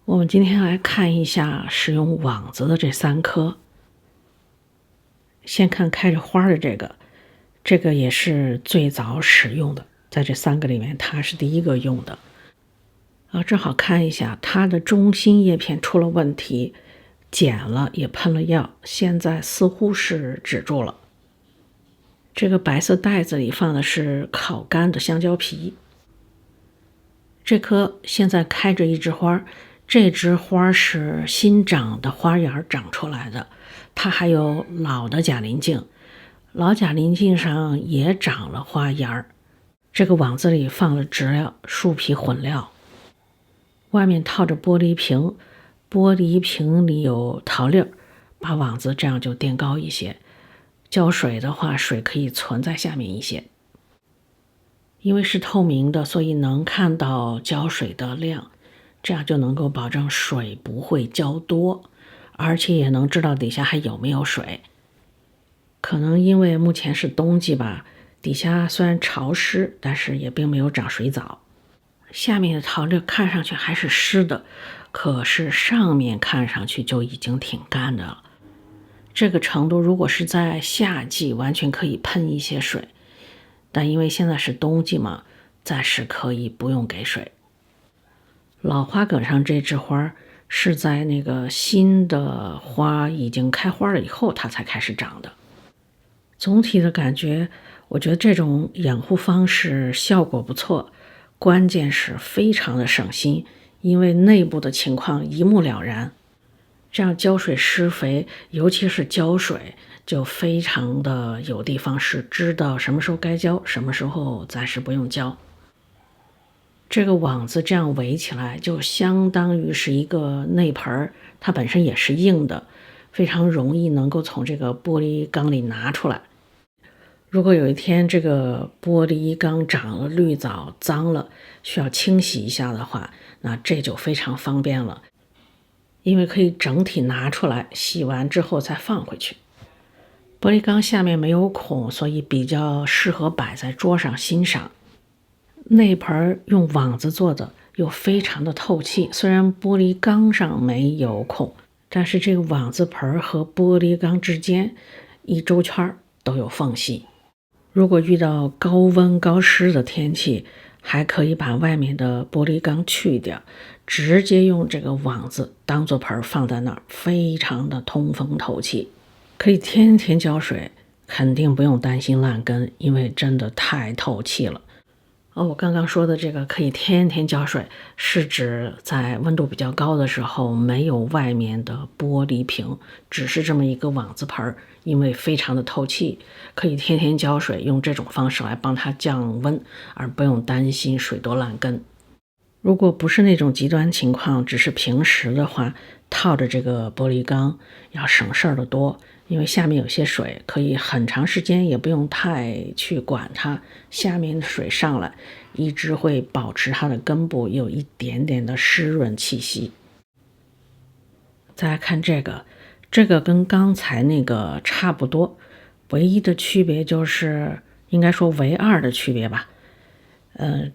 我们今天来看一下使用网子的这3棵。先看开着花的这个也是最早使用的，在这3个里面它是第一个用的。正好看一下它的中心叶片出了问题，剪了也喷了药，现在似乎是止住了。这个白色袋子里放的是烤干的香蕉皮。这棵现在开着一枝花，这枝花是新长的花芽长出来的，它还有老的假鳞茎，老假鳞茎上也长了花芽。这个网子里放了植料、树皮混料，外面套着玻璃瓶，玻璃瓶里有陶粒儿，把网子这样就垫高一些。浇水的话，水可以存在下面一些。因为是透明的，所以能看到浇水的量，这样就能够保证水不会浇多，而且也能知道底下还有没有水。可能因为目前是冬季吧，底下虽然潮湿，但是也并没有长水藻。下面的陶粒看上去还是湿的，可是上面看上去就已经挺干的了。这个程度如果是在夏季，完全可以喷一些水。但因为现在是冬季嘛，暂时可以不用给水。老花梗上这枝花是在那个新的花已经开花了以后，它才开始长的。总体的感觉，我觉得这种养护方式效果不错，关键是非常的省心，因为内部的情况一目了然。这样浇水施肥，尤其是浇水，就非常的有的放矢，知道什么时候该浇，什么时候暂时不用浇。这个网子这样围起来，就相当于是一个内盆，它本身也是硬的，非常容易能够从这个玻璃缸里拿出来。如果有一天这个玻璃缸长了绿藻，脏了，需要清洗一下的话，那这就非常方便了。因为可以整体拿出来，洗完之后再放回去。玻璃缸下面没有孔，所以比较适合摆在桌上欣赏。内盆用网子做的，又非常的透气。虽然玻璃缸上没有孔，但是这个网子盆和玻璃缸之间一周圈都有缝隙。如果遇到高温高湿的天气，还可以把外面的玻璃缸去掉，直接用这个网子当做盆放在那儿，非常的通风透气，可以天天浇水，肯定不用担心烂根，因为真的太透气了。我刚刚说的这个可以天天浇水，是指在温度比较高的时候，没有外面的玻璃瓶，只是这么一个网子盆，因为非常的透气，可以天天浇水，用这种方式来帮它降温，而不用担心水多烂根。如果不是那种极端情况，只是平时的话，套着这个玻璃缸要省事儿的多，因为下面有些水，可以很长时间也不用太去管它，下面的水上来，一直会保持它的根部有一点点的湿润气息。再来看这个跟刚才那个差不多，唯一的区别就是应该说唯二的区别吧。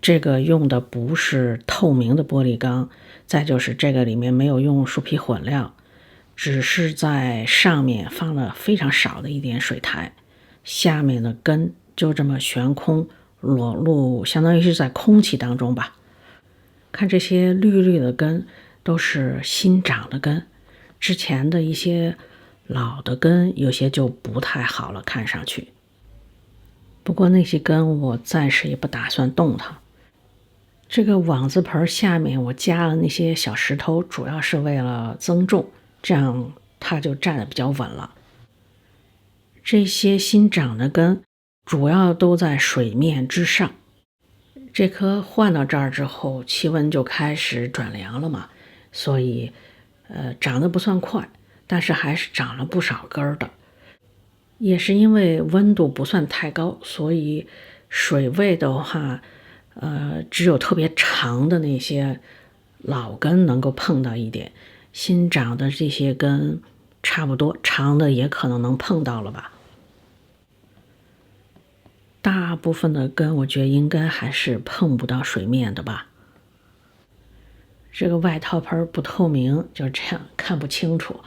这个用的不是透明的玻璃缸，再就是这个里面没有用树皮混料，只是在上面放了非常少的一点水苔，下面的根就这么悬空裸露，相当于是在空气当中吧。看这些绿绿的根都是新长的根，之前的一些老的根有些就不太好了，看上去。不过那些根我暂时也不打算动它。这个网子盆下面我加了那些小石头，主要是为了增重，这样它就站得比较稳了。这些新长的根主要都在水面之上。这棵换到这儿之后，气温就开始转凉了嘛，所以长得不算快，但是还是长了不少根的。也是因为温度不算太高，所以水位的话，只有特别长的那些老根能够碰到一点，新长的这些根差不多，长的也可能能碰到了吧。大部分的根我觉得应该还是碰不到水面的吧。这个外套盆不透明，就这样看不清楚。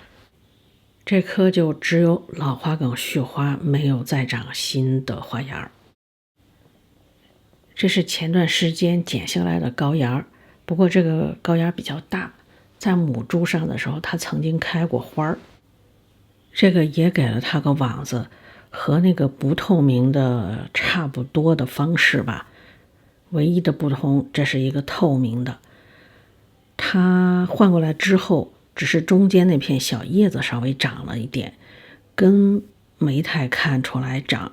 这棵就只有老花梗续花，没有再长新的花芽。这是前段时间剪下来的高芽，不过这个高芽比较大，在母株上的时候它曾经开过花。这个也给了它个网子，和那个不透明的差不多的方式吧，唯一的不同这是一个透明的。它换过来之后，只是中间那片小叶子稍微长了一点，根没太看出来长。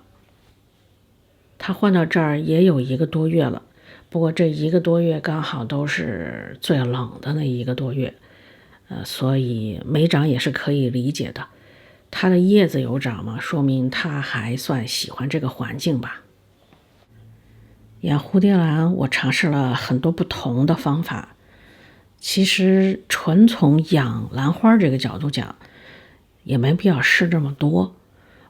它换到这儿也有1个多月了，不过这1个多月刚好都是最冷的那1个多月，所以没长也是可以理解的。它的叶子有长嘛，说明它还算喜欢这个环境吧。养蝴蝶兰我尝试了很多不同的方法，其实纯从养兰花这个角度讲，也没必要试这么多。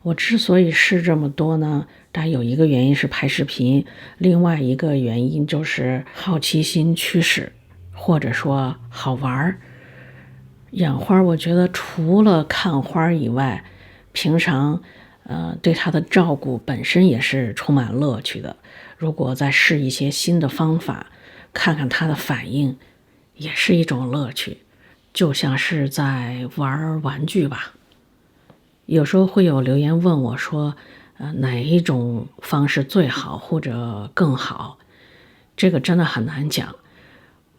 我之所以试这么多呢，当然有一个原因是拍视频，另外一个原因就是好奇心驱使，或者说好玩。养花我觉得除了看花以外，平常对它的照顾本身也是充满乐趣的。如果再试一些新的方法，看看它的反应，也是一种乐趣，就像是在玩玩具吧。有时候会有留言问我说，哪一种方式最好或者更好？这个真的很难讲。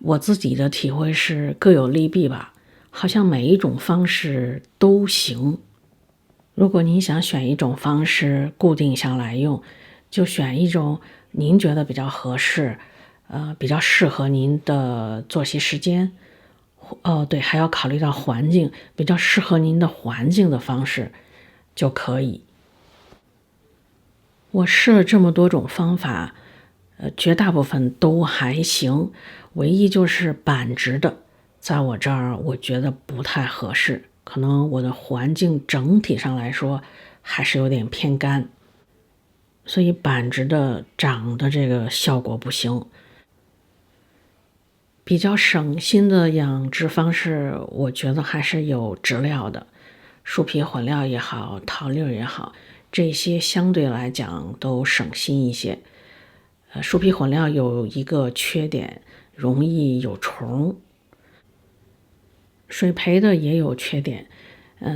我自己的体会是各有利弊吧，好像每一种方式都行。如果您想选一种方式固定下来用，就选一种您觉得比较合适，比较适合您的作息时间。对，还要考虑到环境，比较适合您的环境的方式就可以。我试了这么多种方法，绝大部分都还行，唯一就是板植的，在我这儿我觉得不太合适，可能我的环境整体上来说还是有点偏干，所以板植的长的这个效果不行。比较省心的养殖方式，我觉得还是有植料的，树皮混料也好，桃粒也好，这些相对来讲都省心一些。树皮混料有一个缺点，容易有虫。水培的也有缺点，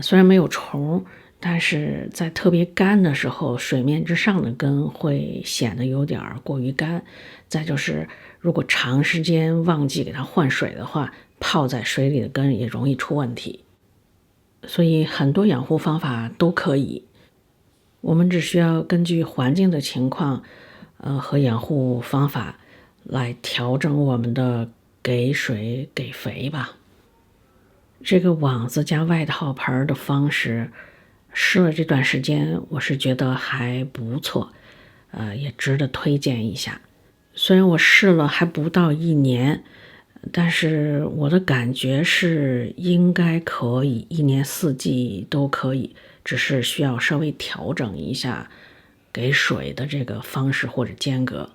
虽然没有虫，但是在特别干的时候，水面之上的根会显得有点过于干。再就是如果长时间忘记给它换水的话，泡在水里的根也容易出问题。所以很多养护方法都可以，我们只需要根据环境的情况，和养护方法来调整我们的给水给肥吧。这个网子加外套盆的方式试了这段时间，我是觉得还不错，也值得推荐一下。虽然我试了还不到1年，但是我的感觉是应该可以1年4季都可以，只是需要稍微调整一下给水的这个方式或者间隔。